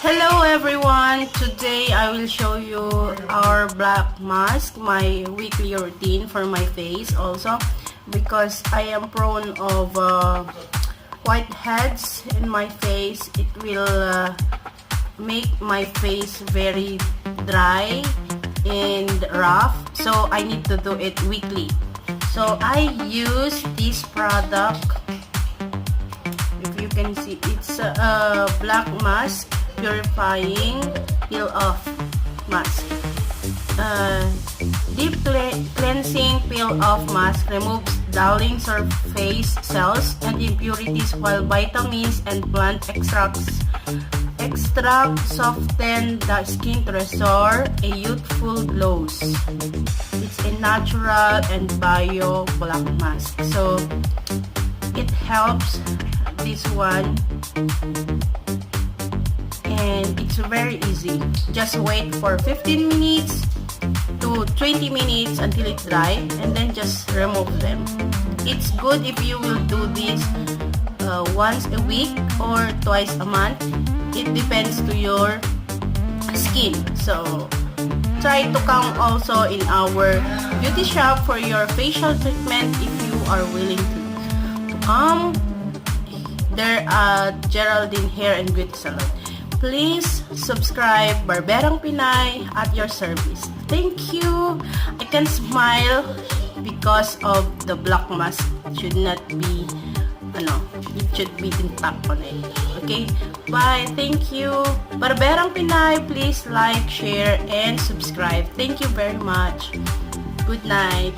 Hello everyone! Today I will show you our black mask, my weekly routine for my face also because I am prone of whiteheads in my face. It will make my face very dry and rough, so I need to do it weekly. So I use this product. If you can see, it's a black mask purifying peel-off mask. Deep cleansing peel-off mask removes dulling surface cells and impurities, while vitamins and plant extract soften the skin to restore a youthful glow. It's a natural and bio black mask, so it helps this one. And it's very easy. Just wait for 15 minutes to 20 minutes until it's dry, and then just remove them. It's good if you will do this once a week or twice a month. It depends to your skin. So try to come also in our beauty shop for your facial treatment if you are willing to come. There are Geraldine Hair and Beauty Salon. Please subscribe Barberang Pinay at your service. Thank you. I can smile because of the black mask. It should not be, it should be intact on it. Okay? Bye. Thank you. Barberang Pinay, please like, share, and subscribe. Thank you very much. Good night.